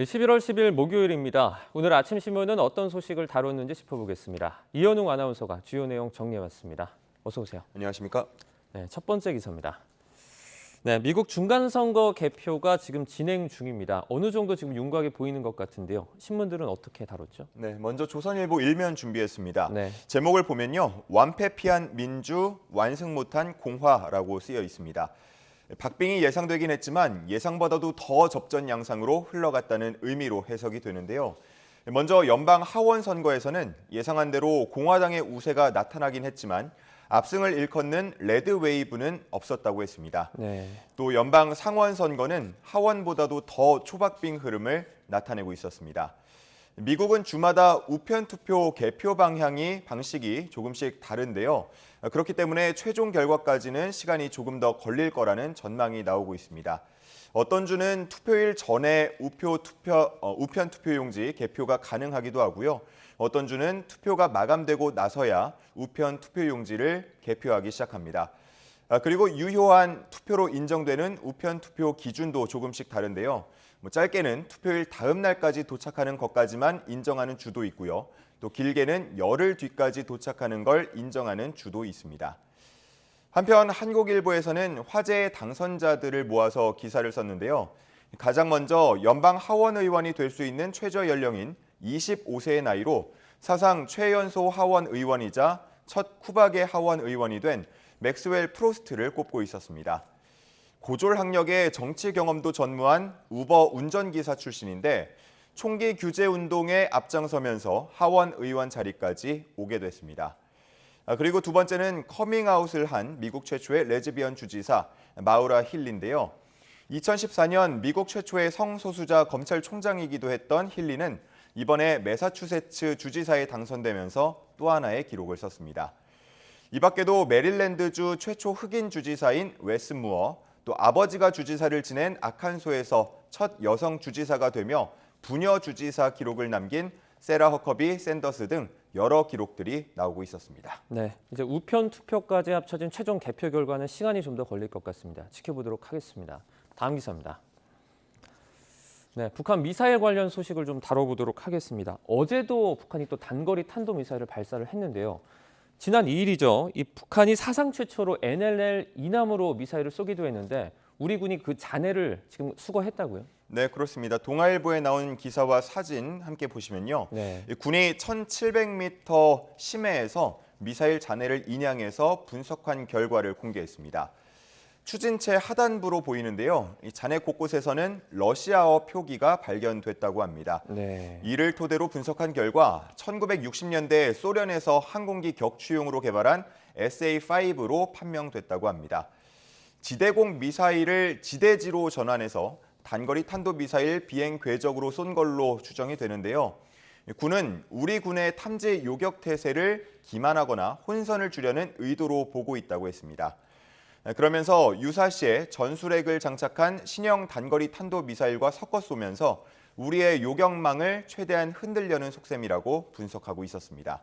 11월 10일 목요일입니다. 오늘 아침 신문은 어떤 소식을 다뤘는지 짚어보겠습니다. 이현웅 아나운서가 주요 내용 정리해왔습니다. 어서 오세요. 안녕하십니까? 네, 첫 번째 기사입니다. 네, 미국 중간선거 개표가 지금 진행 중입니다. 어느 정도 지금 윤곽이 보이는 것 같은데요. 신문들은 어떻게 다뤘죠? 네, 먼저 조선일보 일면 준비했습니다. 네. 제목을 보면요. 완패 피한 민주, 완승 못한 공화라고 쓰여 있습니다. 박빙이 예상되긴 했지만 예상보다도 더 접전 양상으로 흘러갔다는 의미로 해석이 되는데요. 먼저 연방 하원 선거에서는 예상한 대로 공화당의 우세가 나타나긴 했지만 압승을 일컫는 레드 웨이브는 없었다고 했습니다. 네. 또 연방 상원 선거는 하원보다도 더 초박빙 흐름을 나타내고 있었습니다. 미국은 주마다 우편 투표 개표 방식이 조금씩 다른데요. 그렇기 때문에 최종 결과까지는 시간이 조금 더 걸릴 거라는 전망이 나오고 있습니다. 어떤 주는 투표일 전에 우편 투표용지 개표가 가능하기도 하고요. 어떤 주는 투표가 마감되고 나서야 우편 투표용지를 개표하기 시작합니다. 그리고 유효한 투표로 인정되는 우편 투표 기준도 조금씩 다른데요. 짧게는 투표일 다음 날까지 도착하는 것까지만 인정하는 주도 있고요. 또 길게는 열흘 뒤까지 도착하는 걸 인정하는 주도 있습니다. 한편 한국일보에서는 화제의 당선자들을 모아서 기사를 썼는데요. 가장 먼저 연방 하원 의원이 될 수 있는 최저 연령인 25세의 나이로 사상 최연소 하원 의원이자 첫 쿠박의 하원 의원이 된 맥스웰 프로스트를 꼽고 있었습니다. 고졸 학력에 정치 경험도 전무한 우버 운전기사 출신인데 총기 규제 운동에 앞장서면서 하원 의원 자리까지 오게 됐습니다. 그리고 두 번째는 커밍아웃을 한 미국 최초의 레즈비언 주지사 마우라 힐리인데요. 2014년 미국 최초의 성소수자 검찰총장이기도 했던 힐리는 이번에 매사추세츠 주지사에 당선되면서 또 하나의 기록을 썼습니다. 이 밖에도 메릴랜드주 최초 흑인 주지사인 웨스 무어, 또 아버지가 주지사를 지낸 아칸소에서 첫 여성 주지사가 되며 부녀 주지사 기록을 남긴 세라 허커비 샌더스 등 여러 기록들이 나오고 있었습니다. 네, 이제 우편 투표까지 합쳐진 최종 개표 결과는 시간이 좀 더 걸릴 것 같습니다. 지켜보도록 하겠습니다. 다음 기사입니다. 네, 북한 미사일 관련 소식을 좀 다뤄보도록 하겠습니다. 어제도 북한이 또 단거리 탄도미사일을 발사를 했는데요. 지난 2일이죠. 이 북한이 사상 최초로 NLL 이남으로 미사일을 쏘기도 했는데 우리 군이 그 잔해를 지금 수거했다고요? 네, 그렇습니다. 동아일보에 나온 기사와 사진 함께 보시면요. 네. 군이 1,700m 심해에서 미사일 잔해를 인양해서 분석한 결과를 공개했습니다. 추진체 하단부로 보이는데요. 이 잔해 곳곳에서는 러시아어 표기가 발견됐다고 합니다. 네. 이를 토대로 분석한 결과 1960년대 소련에서 항공기 격추용으로 개발한 SA-5로 판명됐다고 합니다. 지대공 미사일을 지대지로 전환해서 단거리 탄도미사일 비행 궤적으로 쏜 걸로 추정이 되는데요. 군은 우리 군의 탐지 요격 태세를 기만하거나 혼선을 주려는 의도로 보고 있다고 했습니다. 그러면서 유사시에 전술핵을 장착한 신형 단거리 탄도미사일과 섞어 쏘면서 우리의 요격망을 최대한 흔들려는 속셈이라고 분석하고 있었습니다.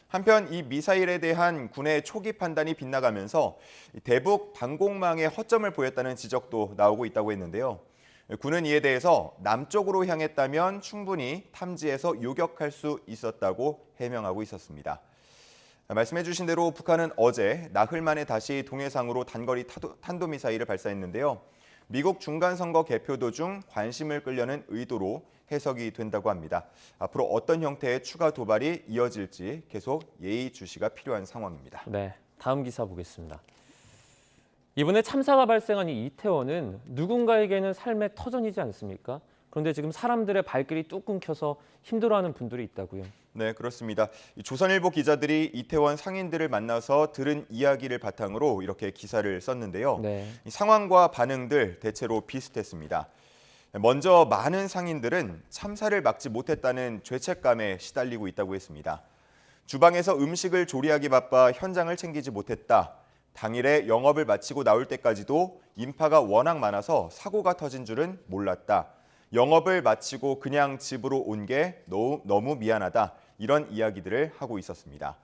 한편 이 미사일에 대한 군의 초기 판단이 빗나가면서 대북 방공망에 허점을 보였다는 지적도 나오고 있다고 했는데요. 군은 이에 대해서 남쪽으로 향했다면 충분히 탐지해서 요격할 수 있었다고 해명하고 있었습니다. 말씀해 주신 대로 북한은 어제 나흘 만에 다시 동해상으로 단거리 탄도미사일을 발사했는데요. 미국 중간선거 개표 도중 관심을 끌려는 의도로 해석이 된다고 합니다. 앞으로 어떤 형태의 추가 도발이 이어질지 계속 예의주시가 필요한 상황입니다. 네, 다음 기사 보겠습니다. 이번에 참사가 발생한 이 이태원은 누군가에게는 삶의 터전이지 않습니까? 그런데 지금 사람들의 발길이 뚝 끊겨서 힘들어하는 분들이 있다고요. 네, 그렇습니다. 조선일보 기자들이 이태원 상인들을 만나서 들은 이야기를 바탕으로 이렇게 기사를 썼는데요. 네. 이 상황과 반응들 대체로 비슷했습니다. 먼저 많은 상인들은 참사를 막지 못했다는 죄책감에 시달리고 있다고 했습니다. 주방에서 음식을 조리하기 바빠 현장을 챙기지 못했다. 당일에 영업을 마치고 나올 때까지도 인파가 워낙 많아서 사고가 터진 줄은 몰랐다. 영업을 마치고 그냥 집으로 온 게 너무 미안하다. 이런 이야기들을 하고 있었습니다.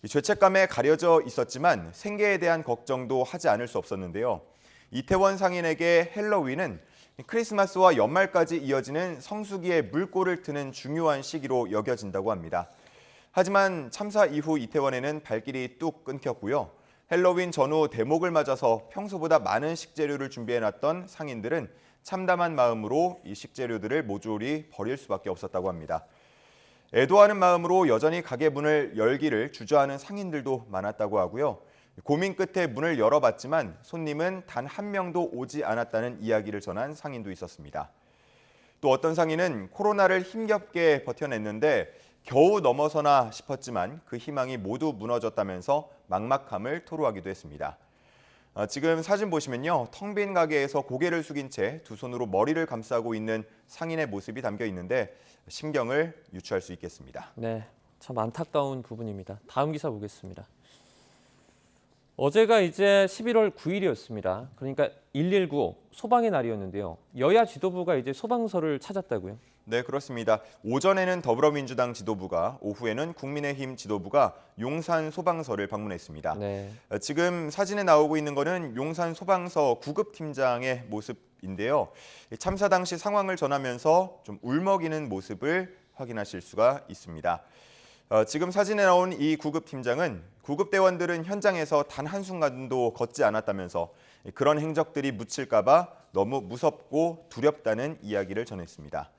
죄책감에 가려져 있었지만 생계에 대한 걱정도 하지 않을 수 없었는데요. 이태원 상인에게 헬로윈은 크리스마스와 연말까지 이어지는 성수기에 물꼬를 트는 중요한 시기로 여겨진다고 합니다. 하지만 참사 이후 이태원에는 발길이 뚝 끊겼고요. 헬로윈 전후 대목을 맞아서 평소보다 많은 식재료를 준비해놨던 상인들은 참담한 마음으로 이 식재료들을 모조리 버릴 수밖에 없었다고 합니다. 애도하는 마음으로 여전히 가게 문을 열기를 주저하는 상인들도 많았다고 하고요. 고민 끝에 문을 열어봤지만 손님은 단 한 명도 오지 않았다는 이야기를 전한 상인도 있었습니다. 또 어떤 상인은 코로나를 힘겹게 버텨냈는데 겨우 넘어서나 싶었지만 그 희망이 모두 무너졌다면서 막막함을 토로하기도 했습니다. 지금 사진 보시면요. 텅 빈 가게에서 고개를 숙인 채 두 손으로 머리를 감싸고 있는 상인의 모습이 담겨 있는데 심경을 유추할 수 있겠습니다. 네, 참 안타까운 부분입니다. 다음 기사 보겠습니다. 어제가 이제 11월 9일이었습니다. 그러니까 119 소방의 날이었는데요. 여야 지도부가 이제 소방서를 찾았다고요? 네, 그렇습니다. 오전에는 더불어민주당 지도부가, 오후에는 국민의힘 지도부가 용산 소방서를 방문했습니다. 네. 지금 사진에 나오고 있는 것은 용산 소방서 구급팀장의 모습인데요. 참사 당시 상황을 전하면서 좀 울먹이는 모습을 확인하실 수가 있습니다. 지금 사진에 나온 이 구급팀장은 구급대원들은 현장에서 단 한순간도 걷지 않았다면서 그런 행적들이 묻힐까 봐 너무 무섭고 두렵다는 이야기를 전했습니다.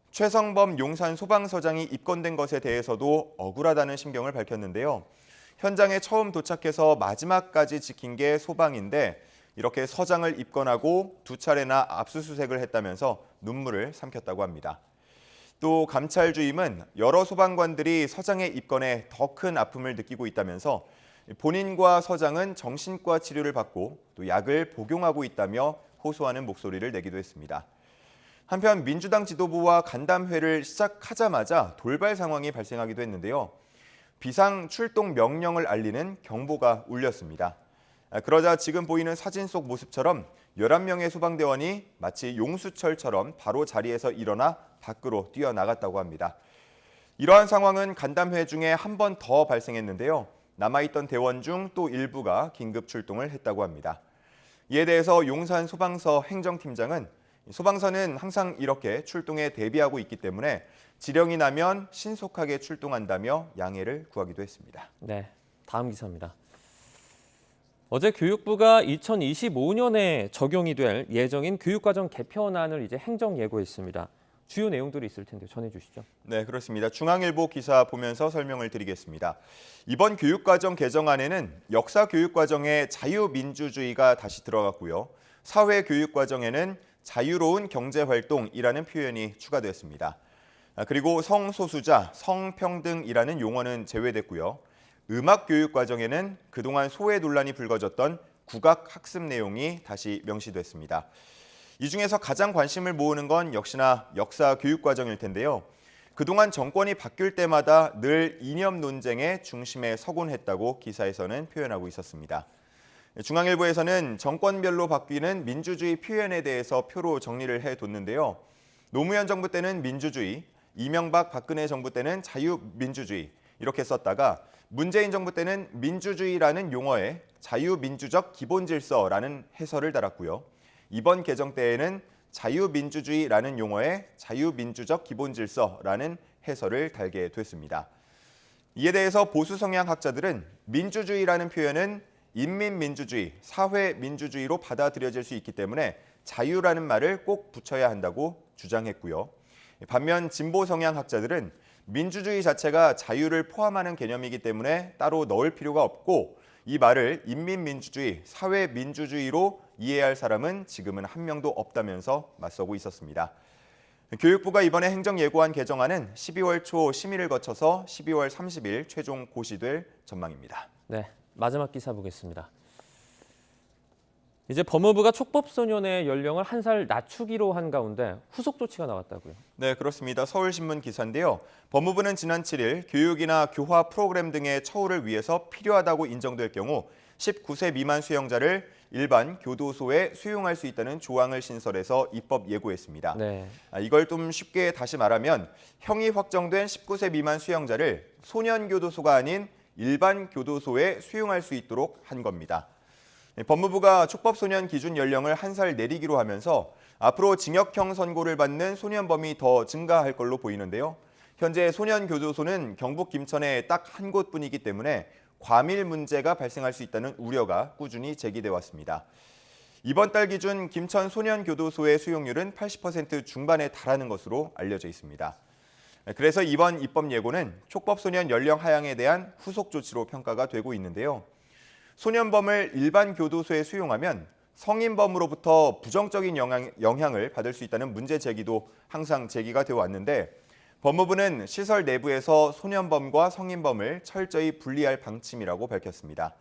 최성범 용산 소방서장이 입건된 것에 대해서도 억울하다는 심경을 밝혔는데요. 현장에 처음 도착해서 마지막까지 지킨 게 소방인데 이렇게 서장을 입건하고 두 차례나 압수수색을 했다면서 눈물을 삼켰다고 합니다. 또 감찰 주임은 여러 소방관들이 서장의 입건에 더 큰 아픔을 느끼고 있다면서 본인과 서장은 정신과 치료를 받고 또 약을 복용하고 있다며 호소하는 목소리를 내기도 했습니다. 한편 민주당 지도부와 간담회를 시작하자마자 돌발 상황이 발생하기도 했는데요. 비상 출동 명령을 알리는 경보가 울렸습니다. 그러자 지금 보이는 사진 속 모습처럼 11명의 소방대원이 마치 용수철처럼 바로 자리에서 일어나 밖으로 뛰어나갔다고 합니다. 이러한 상황은 간담회 중에 한 번 더 발생했는데요. 남아있던 대원 중 또 일부가 긴급 출동을 했다고 합니다. 이에 대해서 용산 소방서 행정팀장은 소방서는 항상 이렇게 출동에 대비하고 있기 때문에 지령이 나면 신속하게 출동한다며 양해를 구하기도 했습니다. 네, 다음 기사입니다. 어제 교육부가 2025년에 적용이 될 예정인 교육과정 개편안을 이제 행정 예고했습니다. 주요 내용들이 있을 텐데 전해주시죠. 네, 그렇습니다. 중앙일보 기사 보면서 설명을 드리겠습니다. 이번 교육과정 개정안에는 역사교육과정에 자유민주주의가 다시 들어갔고요. 사회교육과정에는 자유로운 경제활동이라는 표현이 추가됐습니다. 그리고 성소수자, 성평등이라는 용어는 제외됐고요. 음악교육과정에는 그동안 소외 논란이 불거졌던 국악학습 내용이 다시 명시됐습니다. 이 중에서 가장 관심을 모으는 건 역시나 역사교육과정일 텐데요. 그동안 정권이 바뀔 때마다 늘 이념 논쟁의 중심에 서곤 했다고 기사에서는 표현하고 있었습니다. 중앙일보에서는 정권별로 바뀌는 민주주의 표현에 대해서 표로 정리를 해뒀는데요. 노무현 정부 때는 민주주의, 이명박 박근혜 정부 때는 자유민주주의 이렇게 썼다가 문재인 정부 때는 민주주의라는 용어에 자유민주적 기본질서라는 해설을 달았고요. 이번 개정 때에는 자유민주주의라는 용어에 자유민주적 기본질서라는 해설을 달게 됐습니다. 이에 대해서 보수 성향 학자들은 민주주의라는 표현은 인민민주주의, 사회민주주의로 받아들여질 수 있기 때문에 자유라는 말을 꼭 붙여야 한다고 주장했고요. 반면 진보 성향 학자들은 민주주의 자체가 자유를 포함하는 개념이기 때문에 따로 넣을 필요가 없고 이 말을 인민민주주의, 사회민주주의로 이해할 사람은 지금은 한 명도 없다면서 맞서고 있었습니다. 교육부가 이번에 행정 예고한 개정안은 12월 초 심의를 거쳐서 12월 30일 최종 고시될 전망입니다. 네, 마지막 기사 보겠습니다. 이제 법무부가 촉법소년의 연령을 1살 낮추기로 한 가운데 후속 조치가 나왔다고요. 네, 그렇습니다. 서울신문 기사인데요. 법무부는 지난 7일 교육이나 교화 프로그램 등의 처우를 위해서 필요하다고 인정될 경우 19세 미만 수용자를 일반 교도소에 수용할 수 있다는 조항을 신설해서 입법 예고했습니다. 네. 이걸 좀 쉽게 다시 말하면 형이 확정된 19세 미만 수용자를 소년교도소가 아닌 일반 교도소에 수용할 수 있도록 한 겁니다. 법무부가 촉법소년 기준 연령을 1살 내리기로 하면서 앞으로 징역형 선고를 받는 소년범이 더 증가할 걸로 보이는데요. 현재 소년교도소는 경북 김천에 딱 한 곳뿐이기 때문에 과밀 문제가 발생할 수 있다는 우려가 꾸준히 제기돼 왔습니다. 이번 달 기준 김천 소년교도소의 수용률은 80% 중반에 달하는 것으로 알려져 있습니다. 그래서 이번 입법 예고는 촉법소년 연령 하향에 대한 후속 조치로 평가가 되고 있는데요. 소년범을 일반 교도소에 수용하면 성인범으로부터 부정적인 영향을 받을 수 있다는 문제 제기도 항상 제기가 되어 왔는데 법무부는 시설 내부에서 소년범과 성인범을 철저히 분리할 방침이라고 밝혔습니다.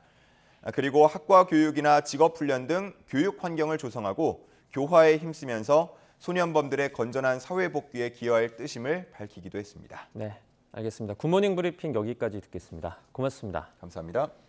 그리고 학과 교육이나 직업훈련 등 교육 환경을 조성하고 교화에 힘쓰면서 소년범들의 건전한 사회 복귀에 기여할 뜻임을 밝히기도 했습니다. 네, 알겠습니다. 굿모닝 브리핑 여기까지 듣겠습니다. 고맙습니다. 감사합니다.